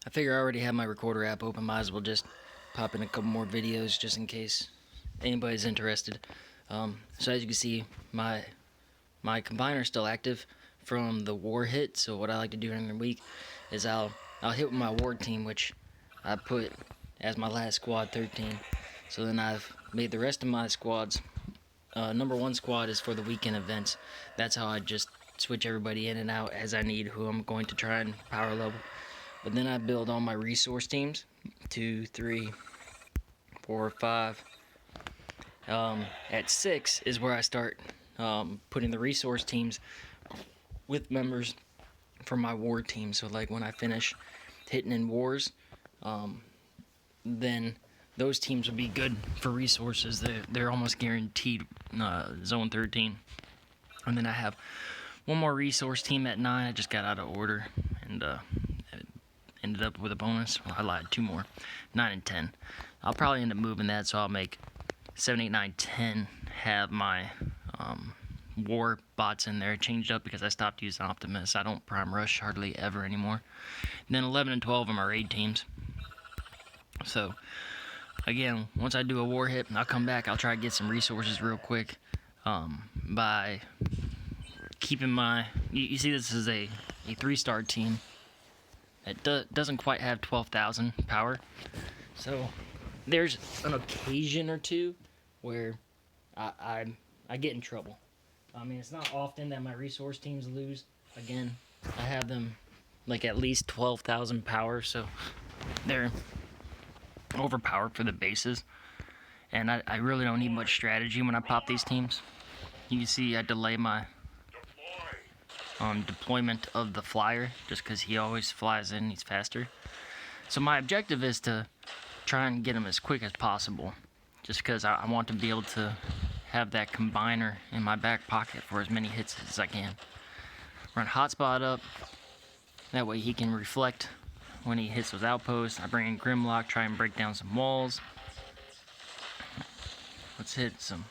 I figure I already have my recorder app open. Might as well just pop in a couple more videos just in case anybody's interested. So as you can see, my combiner is still active from the war hit. So what I like to do during the week is I'll hit with my war team, which I put as my last squad 13. So then I've made the rest of my squads. Number one squad is for the weekend events. That's how I just switch everybody in and out as I need who I'm going to try and power level. But then I build all my resource teams, 2, 3, 4, 5. At 6 is where I start putting the resource teams with members from my war team. So like when I finish hitting in wars, then those teams will be good for resources. They're almost guaranteed zone 13. And then I have one more resource team at 9. I just got out of order and ended up with a bonus. Well, I lied, 2 more, 9 and 10. I'll probably end up moving that, so I'll make 7, 8, 9, 10 have my war bots in there. Changed up because I stopped using Optimus. I don't prime rush hardly ever anymore. And then 11 and 12 are my raid teams. So again, once I do a war hit, I'll come back. I'll try to get some resources real quick by keeping my... You see this is a 3-star team. It doesn't quite have 12,000 power. So there's an occasion or two where I get in trouble. I mean, it's not often that my resource teams lose. Again, I have them like at least 12,000 power, so they're overpowered for the bases. And I really don't need much strategy when I pop these teams. You can see I delay my deployment of the flyer just because he always flies in, he's faster. So my objective is to try and get him as quick as possible, just because I want to be able to have that combiner in my back pocket for as many hits as I can. Run hotspot up, that way he can reflect when he hits those outposts. I bring in Grimlock, try and break down some walls. Let's hit some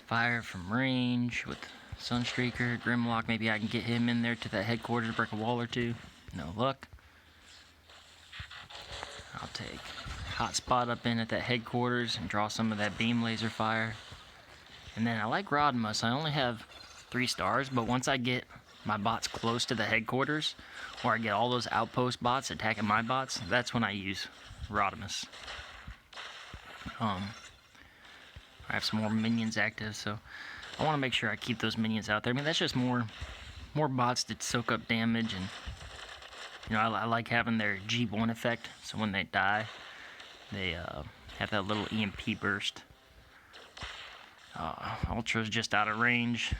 fire from range with Sunstreaker, Grimlock. Maybe I can get him in there to that headquarters to break a wall or two. No luck. I'll take hotspot up in at that headquarters and draw some of that beam laser fire. And then I like Rodimus. I only have 3 stars, but once I get my bots close to the headquarters, or I get all those outpost bots attacking my bots, that's when I use Rodimus. I have some more minions active, so I want to make sure I keep those minions out there. I mean, that's just more bots that soak up damage, and you know, I like having their G1 effect, so when they die, they have that little EMP burst. Ultra's just out of range,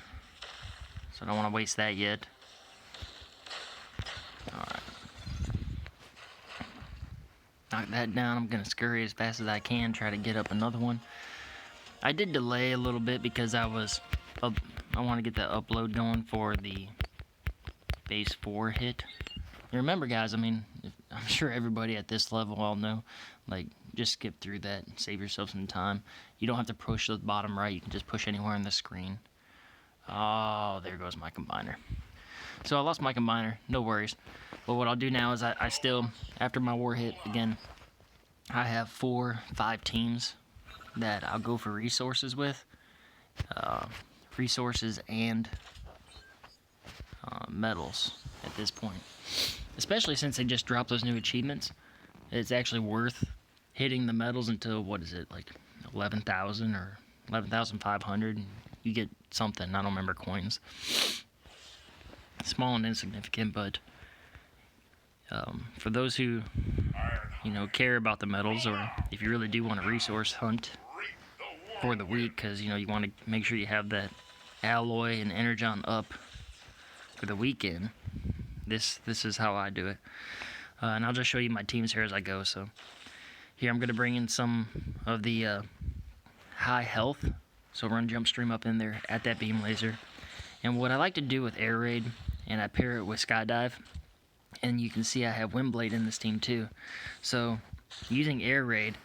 so I don't want to waste that yet. Alright. Knock that down. I'm going to scurry as fast as I can, try to get up another one. I did delay a little bit because I want to get that upload going for the base 4 hit. And remember, guys, I mean, I'm sure everybody at this level all know, like, just skip through that and save yourself some time. You don't have to push the bottom right. You can just push anywhere on the screen. Oh, there goes my combiner. So I lost my combiner. No worries. But what I'll do now is I still, after my war hit, again, I have 4, 5 teams that I'll go for resources with. Resources and medals at this point. Especially since they just dropped those new achievements. It's actually worth hitting the medals until, what is it, like 11,000 or 11,500. You get something, I don't remember coins. Small and insignificant, but for those who, you know, care about the medals, or if you really do want to resource hunt for the week, because, you know, you want to make sure you have that alloy and energon up for the weekend, this is how I do it. And I'll just show you my teams here as I go. So here I'm going to bring in some of the high health, so run jump stream up in there at that beam laser. And what I like to do with air raid, and I pair it with skydive, and you can see I have windblade in this team too. So using air raid,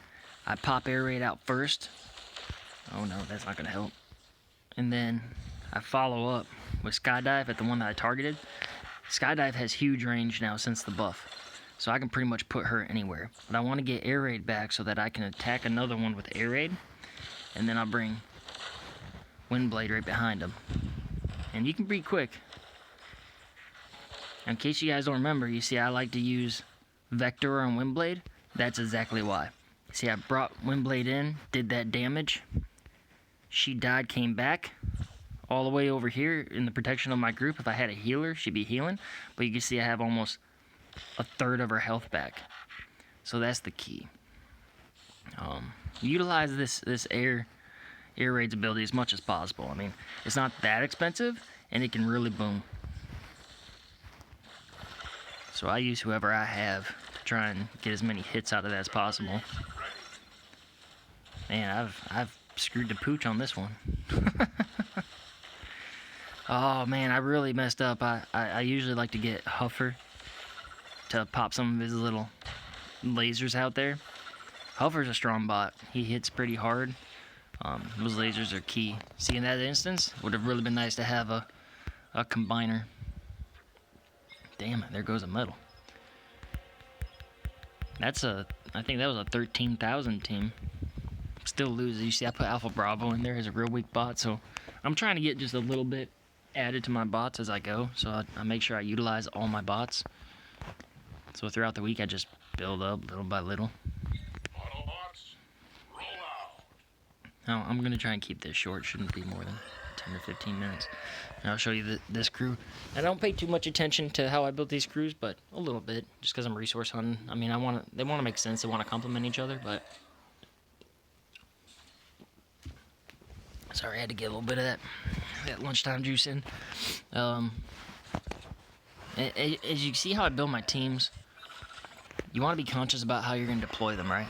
I pop air raid out first. Oh no, that's not going to help. And then I follow up with skydive at the one that I targeted. Skydive has huge range now since the buff. So I can pretty much put her anywhere. But I want to get air raid back so that I can attack another one with air raid. And then I'll bring Windblade right behind him. And you can be quick. In case you guys don't remember, you see I like to use Vector on Windblade. That's exactly why. See, I brought Windblade in, did that damage. She died, came back. All the way over here in the protection of my group. If I had a healer, she'd be healing. But you can see I have almost a third of her health back. So that's the key. Utilize this air raid's ability as much as possible. I mean, it's not that expensive, and it can really boom. So I use whoever I have to try and get as many hits out of that as possible. Man, I've screwed the pooch on this one. Oh man, I really messed up. I usually like to get Huffer to pop some of his little lasers out there. Huffer's a strong bot. He hits pretty hard. Those lasers are key. See, in that instance, would have really been nice to have a combiner. Damn it, there goes a medal. I think that was a 13,000 team. Still loses. You see, I put Alpha Bravo in there as a real weak bot, so I'm trying to get just a little bit added to my bots as I go, so I make sure I utilize all my bots. So throughout the week, I just build up little by little. Now, I'm going to try and keep this short. Shouldn't be more than 10 or 15 minutes. And I'll show you this crew. I don't pay too much attention to how I built these crews, but a little bit, just because I'm resource hunting. I mean, they want to make sense. They want to complement each other, but... Sorry, I had to get a little bit of that lunchtime juice in. As you see how I build my teams, you want to be conscious about how you're going to deploy them, right?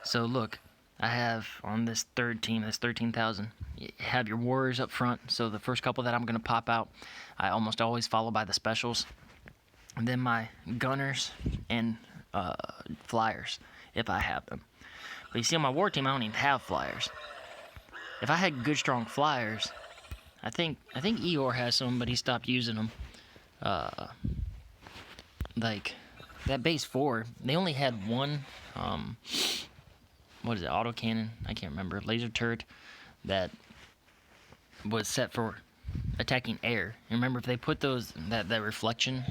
So look, I have on this third team, this 13,000, you have your warriors up front. So the first couple that I'm going to pop out, I almost always follow by the specials. And then my gunners and flyers, if I have them. But you see on my war team, I don't even have flyers. If I had good, strong flyers, I think Eeyore has some, but he stopped using them. Like that base 4, they only had one. What is it? Autocannon? I can't remember. Laser turret that was set for attacking air. And remember, if they put that reflection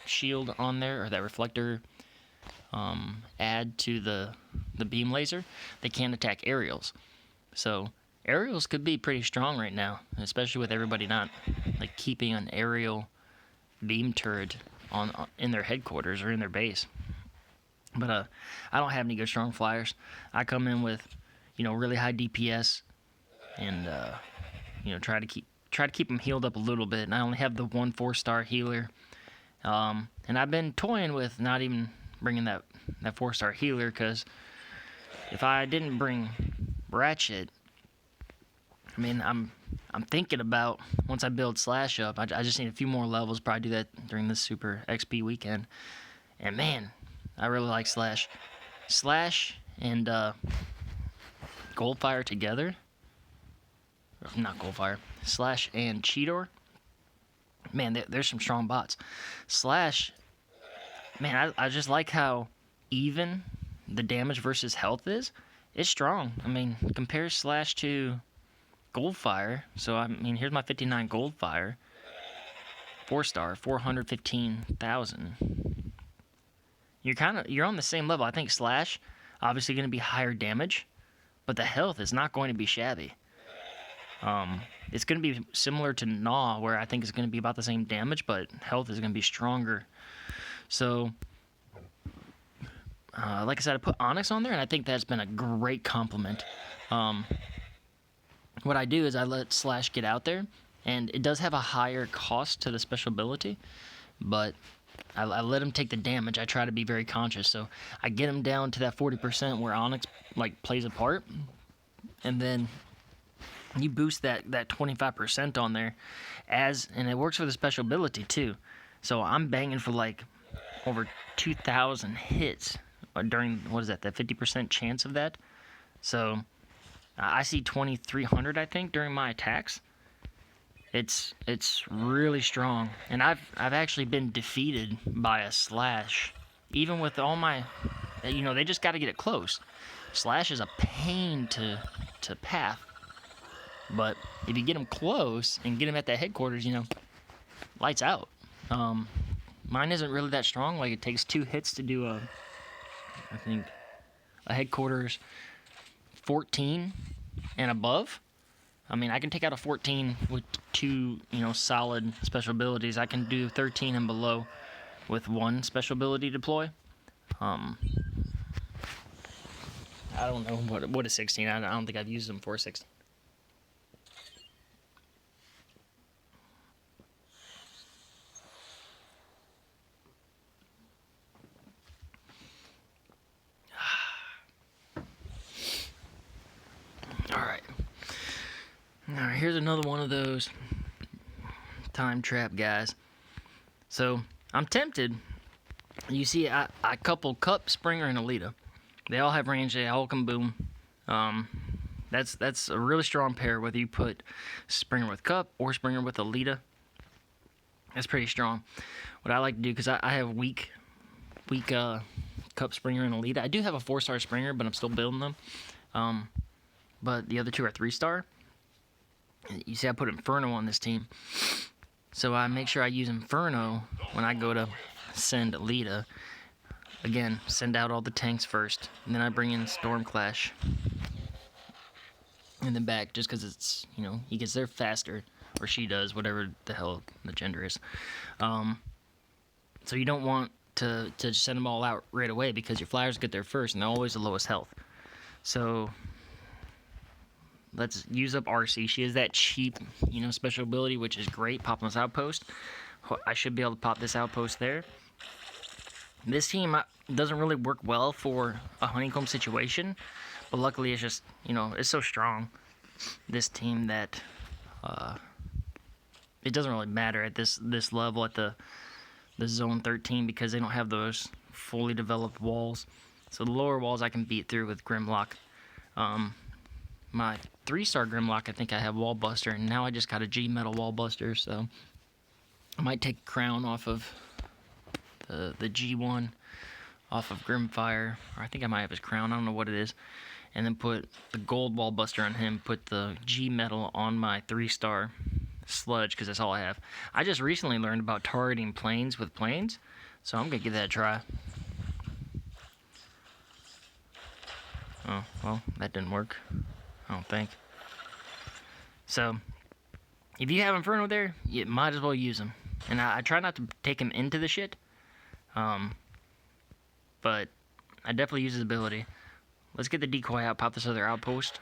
shield on there, or that reflector add to the beam laser, they can't attack aerials. So aerials could be pretty strong right now, especially with everybody not like keeping an aerial beam turret in their headquarters or in their base. But I don't have any good strong flyers. I come in with, really high DPS, and try to keep them healed up a little bit. And I only have the 1 4-star healer, and I've been toying with not even bringing that 4-star healer, because if I didn't bring Ratchet, I mean, I'm thinking about, once I build Slash up, I just need a few more levels, probably do that during this Super XP weekend. And man, I really like Slash. Slash and Goldfire together, not Goldfire, Slash and Cheetor, man, there's some strong bots. Slash, man, I just like how even the damage versus health is. It's strong. I mean, compare Slash to Goldfire. So, I mean, here's my 59 Goldfire. 4-star, 415,000. You're on the same level. I think Slash, obviously going to be higher damage, but the health is not going to be shabby. It's going to be similar to Gnaw, where I think it's going to be about the same damage, but health is going to be stronger. So, like I said, I put Onyx on there, and I think that's been a great compliment. What I do is I let Slash get out there, and it does have a higher cost to the special ability, but I let him take the damage. I try to be very conscious, so I get him down to that 40% where Onyx plays a part, and then you boost that 25% on there, and it works for the special ability too. So I'm banging for over 2,000 hits during, what is that 50% chance of that. So I see 2,300, I think, during my attacks. It's really strong, and I've actually been defeated by a Slash even with all my, they just got to get it close. Slash is a pain to path, but if you get them close and get them at the headquarters, lights out. Mine isn't really that strong. Like, it takes 2 hits to do I think a headquarters 14 and above. I mean, I can take out a 14 with 2, solid special abilities. I can do 13 and below with 1 special ability deploy. I don't know what is 16. I don't think I've used them for 16. All right, here's another one of those time trap guys. So I'm tempted. You see, I coupled Cup, Springer, and Alita. They all have range. They all can boom. That's a really strong pair. Whether you put Springer with Cup or Springer with Alita, that's pretty strong. What I like to do, because I have weak Cup, Springer, and Alita. I do have a 4-star Springer, but I'm still building them. But the other 2 are 3-star. You see, I put Inferno on this team. So I make sure I use Inferno when I go to send Alita. Again, send out all the tanks first. And then I bring in Stormclash in the back, just because it's, he gets there faster. Or she does, whatever the hell the gender is. So you don't want to send them all out right away, because your flyers get there first, and they're always the lowest health. So let's use up RC. She has that cheap, special ability, which is great. Pop this outpost. I should be able to pop this outpost there. This team doesn't really work well for a honeycomb situation, but luckily it's just, it's so strong, this team, that it doesn't really matter at this level, at the zone 13, because they don't have those fully developed walls. So the lower walls I can beat through with Grimlock. My 3-star Grimlock, I think I have Wall Buster, and now I just got a G Metal Wall Buster, so I might take Crown off of the G1 off of Grimfire, or I think I might have his Crown, I don't know what it is, and then put the Gold Wall Buster on him, put the G Metal on my 3-star Sludge, because that's all I have. I just recently learned about targeting planes with planes, so I'm going to give that a try. Oh, well, that didn't work, I don't think. So, if you have Inferno there, you might as well use him. And I try not to take him into the shit, but I definitely use his ability. Let's get the decoy out, pop this other outpost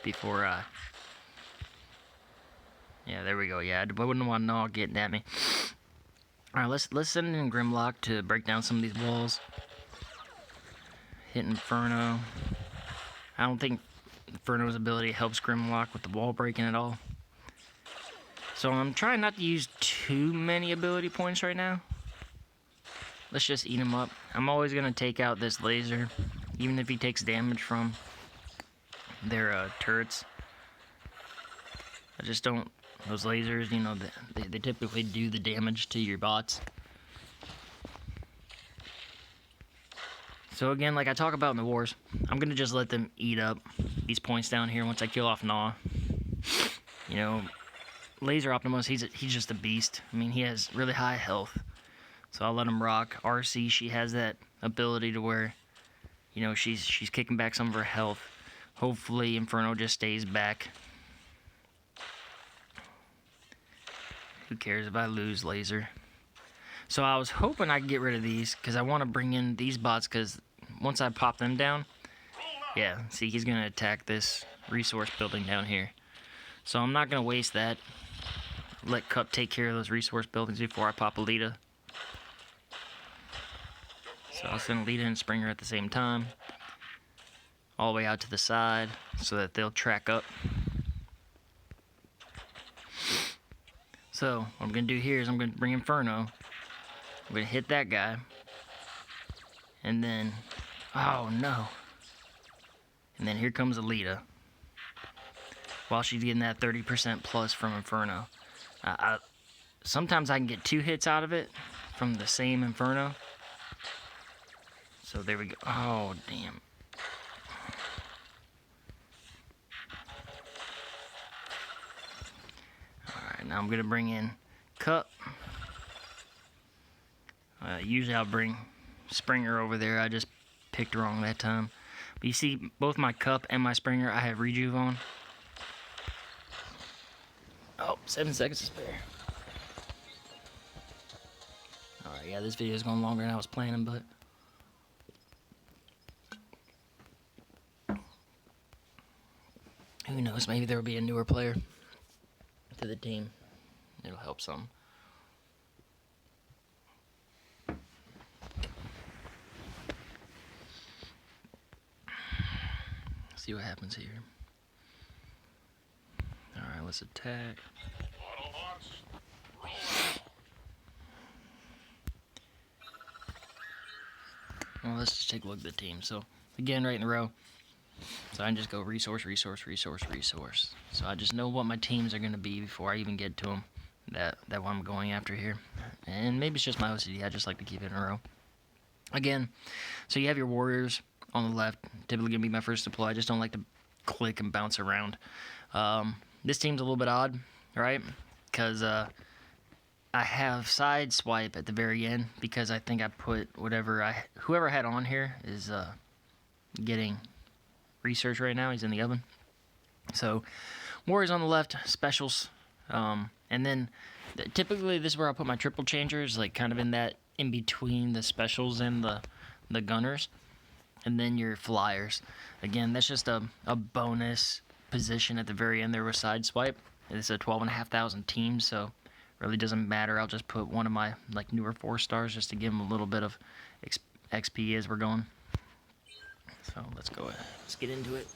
before, yeah, there we go. Yeah, I wouldn't want Nog getting at me. Alright, let's send in Grimlock to break down some of these walls. Hit Inferno. I don't think Inferno's ability helps Grimlock with the wall breaking at all. So I'm trying not to use too many ability points right now. Let's just eat him up. I'm always going to take out this laser, even if he takes damage from their turrets. I just don't... Those lasers, they typically do the damage to your bots. So again, like I talk about in the wars, I'm going to just let them eat up these points down here once I kill off Gnaw. Laser Optimus, he's just a beast. I mean, he has really high health. So I'll let him rock. RC, she has that ability to where, she's kicking back some of her health. Hopefully Inferno just stays back. Who cares if I lose laser? So I was hoping I could get rid of these, because I want to bring in these bots, because once I pop them down, yeah, see, he's going to attack this resource building down here. So I'm not going to waste that. Let Cup take care of those resource buildings before I pop Alita. So I'll send Alita and Springer at the same time, all the way out to the side, so that they'll track up. So what I'm going to do here is I'm going to bring Inferno. I'm going to hit that guy. And then, oh no. And then here comes Alita. While she's getting that 30% plus from Inferno. Sometimes I can get 2 hits out of it from the same Inferno. So there we go. Oh, damn. Alright, now I'm going to bring in Cup. Usually I'll bring Springer over there. I just picked wrong that time. But you see, both my Cup and my Springer, I have Rejuve on. Oh, 7 seconds to spare. Alright, yeah, this video is going longer than I was planning, but... who knows, maybe there will be a newer player to the team. It'll help some. See what happens here. Alright, let's attack. Well, let's just take a look at the team. So, again, right in a row. So I can just go resource, resource, resource, resource. So I just know what my teams are going to be before I even get to them. That what I'm going after here. And maybe it's just my OCD. I just like to keep it in a row. Again, so you have your warriors on the left. Typically going to be my first deploy. I just don't like to click and bounce around. This team's a little bit odd, right? Because I have side swipe at the very end because I think I put whoever I had on here is getting research right now. He's in the oven. So warriors on the left, specials, and then typically this is where I put my triple changers, like kind of in that in between the specials and the gunners, and then your flyers. Again, that's just a bonus position at the very end there with side swipe. It's a 12,500 team, so really doesn't matter. I'll just put one of my like newer 4-stars just to give them a little bit of XP as we're going. So let's go ahead. Let's get into it.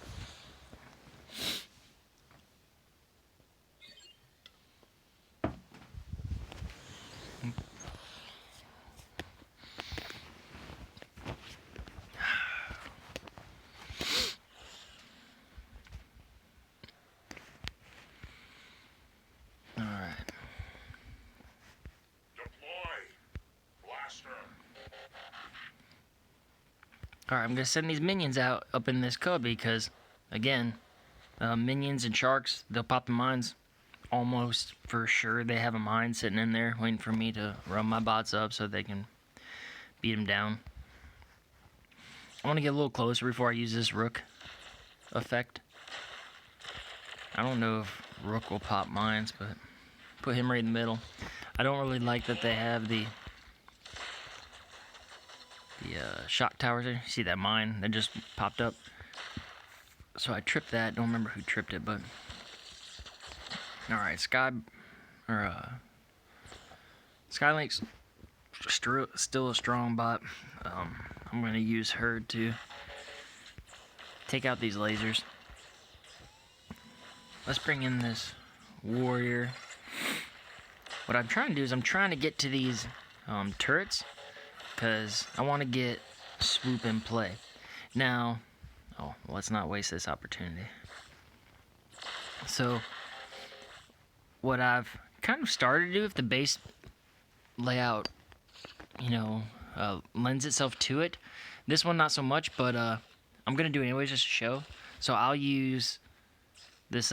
Alright, I'm going to send these minions out up in this cub because, again, minions and sharks, they'll pop the mines almost for sure. They have a mine sitting in there waiting for me to run my bots up so they can beat them down. I want to get a little closer before I use this rook effect. I don't know if rook will pop mines, but put him right in the middle. I don't really like that they have the shock towers there. See that mine that just popped up? So I tripped that. Don't remember who tripped it, but alright, Skylink's still a strong bot. I'm gonna use her to take out these lasers. Let's bring in this warrior. What I'm trying to do is I'm trying to get to these turrets because I want to get swoop in play. Now, let's not waste this opportunity. So, what I've kind of started to do, if the base layout, lends itself to it. This one, not so much, but I'm going to do it anyways just to show. So, I'll use this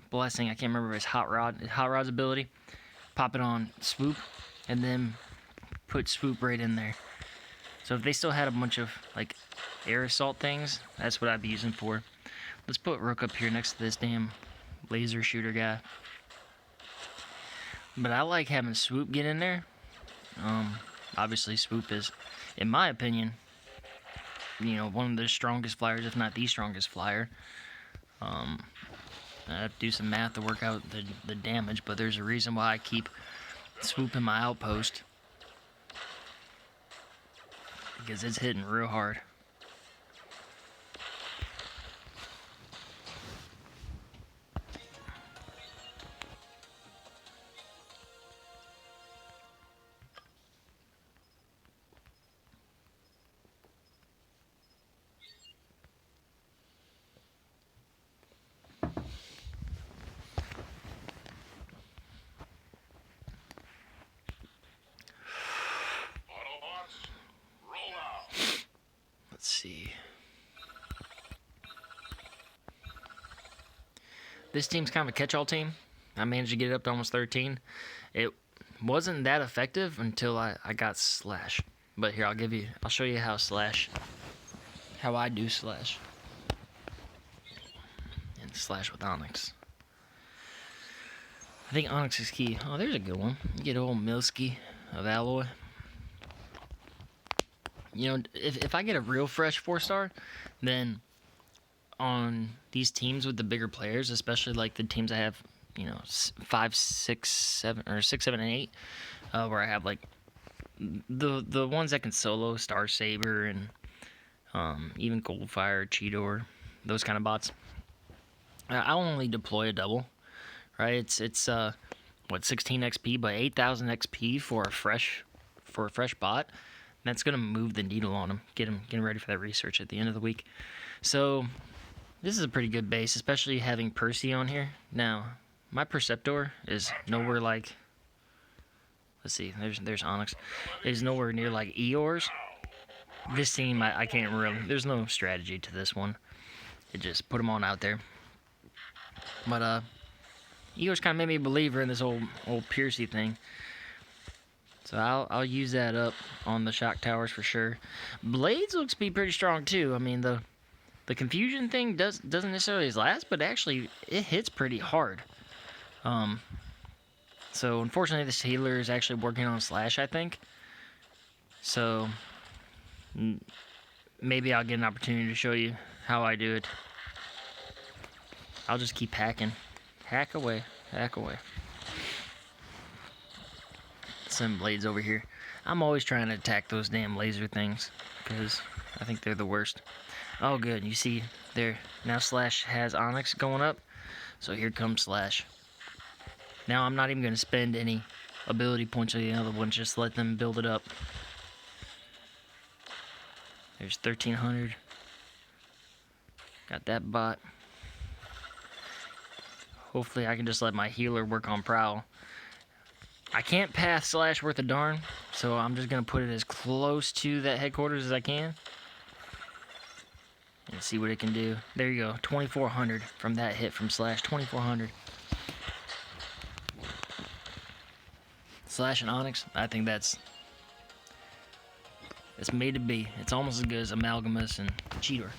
blessing. I can't remember his Hot Rod's ability. Pop it on swoop, and then put swoop right in there. So if they still had a bunch of like air assault things, that's what I'd be using for. Let's put rook up here next to this damn laser shooter guy. But I like having swoop get in there. Obviously swoop is, in my opinion, one of the strongest flyers, if not the strongest flyer. I have to do some math to work out the damage, but there's a reason why I keep swoop in my outpost. Because it's hitting real hard. This team's kind of a catch-all team. I managed to get it up to almost 13. It wasn't that effective until I got slash. But here, I'll show you how I do slash. And slash with Onyx. I think Onyx is key. Oh, there's a good one. You get old Milski of Alloy. You know, if I get a real fresh 4-star, then on these teams with the bigger players, especially like the teams I have, you know, 5, 6, 7, or 6, 7, and 8, where I have like the ones that can solo Star Saber and even Goldfire, Cheetor, those kind of bots. I'll only deploy a double, right? It's 16 XP, but 8,000 XP for a fresh bot. That's gonna move the needle on him, getting ready for that research at the end of the week. So this is a pretty good base, especially having Percy on here. Now my Perceptor is nowhere like. Let's see, there's Onyx. Is nowhere near like Eeyore's. This team, I can't really. There's no strategy to this one. It just put them on out there. But Eeyore's kind of made me a believer in this old Percy thing. So I'll use that up on the shock towers for sure. Blades looks to be pretty strong too. I mean the confusion thing doesn't necessarily last, but actually it hits pretty hard. So unfortunately this healer is actually working on slash, I think. So maybe I'll get an opportunity to show you how I do it. I'll just keep hacking. Hack away. Some blades over here. I'm always trying to attack those damn laser things because I think they're the worst. Oh good, you see there, now slash has Onyx going up, so here comes slash. Now I'm not even going to spend any ability points on the other one, just let them build it up. There's 1300. Got that bot. Hopefully I can just let my healer work on Prowl. I can't path slash worth a darn, so I'm just going to put it as close to that headquarters as I can. And see what it can do. There you go, 2400 from that hit from slash, 2400. Slash and Onyx, I think that's made to be. It's almost as good as Amalgamus and Cheetor.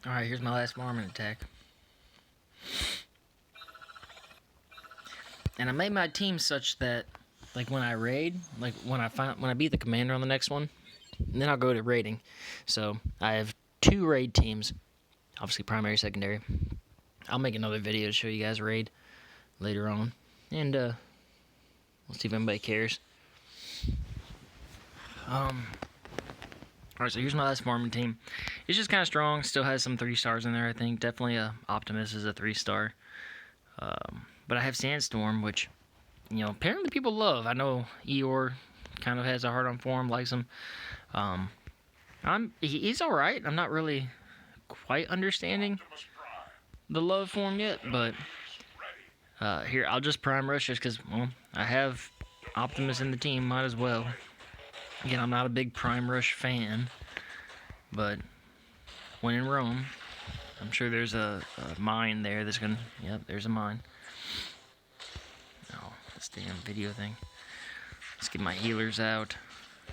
Alright, here's my last varmint attack. And I made my team such that, like when I raid, like when I beat the commander on the next one, then I'll go to raiding. So I have 2 raid teams, obviously primary, secondary. I'll make another video to show you guys raid later on, and we'll see if anybody cares. Alright, so here's my last farming team. It's just kind of strong. Still has some 3 stars in there, I think. Definitely Optimus is a 3-star. But I have Sandstorm, which, you know, apparently people love. I know Eeyore kind of has a hard-on for him, likes him. He's alright. I'm not really quite understanding the love for him yet, but here, I'll just Prime Rush just because, well, I have Optimus in the team. Might as well. Again, I'm not a big Prime Rush fan, but when in Rome, I'm sure there's a mine there that's gonna. Yep, there's a mine. Oh, this damn video thing. Let's get my healers out.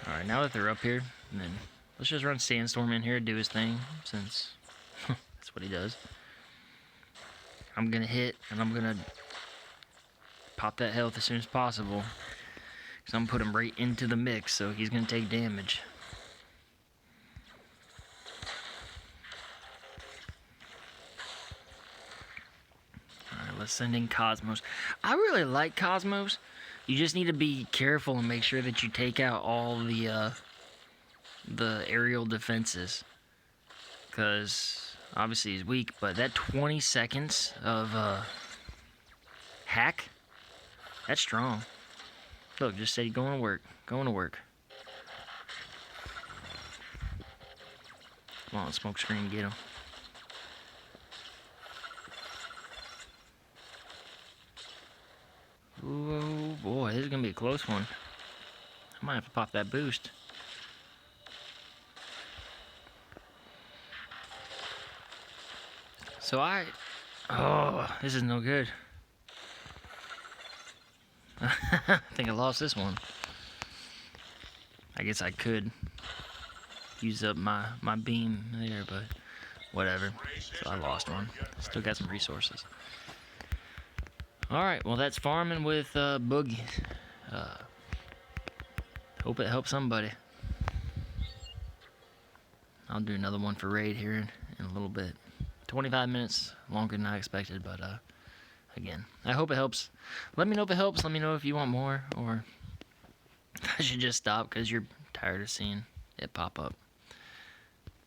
All right, now that they're up here, then let's just run Sandstorm in here, do his thing, since that's what he does. I'm gonna hit, and I'm gonna pop that health as soon as possible. Because I'm going to put him right into the mix, so he's going to take damage. Alright, let's send in Cosmos. I really like Cosmos. You just need to be careful and make sure that you take out all the aerial defenses. Because, obviously he's weak, but that 20 seconds of hack, that's strong. Look, just say going to work. Come on, smoke screen, get him. Ooh, boy, this is gonna be a close one. I might have to pop that boost. So oh, this is no good. I think I lost this one. I guess I could use up my beam there, but whatever. So I lost one. Still got some resources. Alright, well that's farming with Boogey. Hope it helps somebody. I'll do another one for raid here in a little bit. 25 minutes longer than I expected, but again, I hope it helps. Let me know if it helps. Let me know if you want more, or I should just stop because you're tired of seeing it pop up.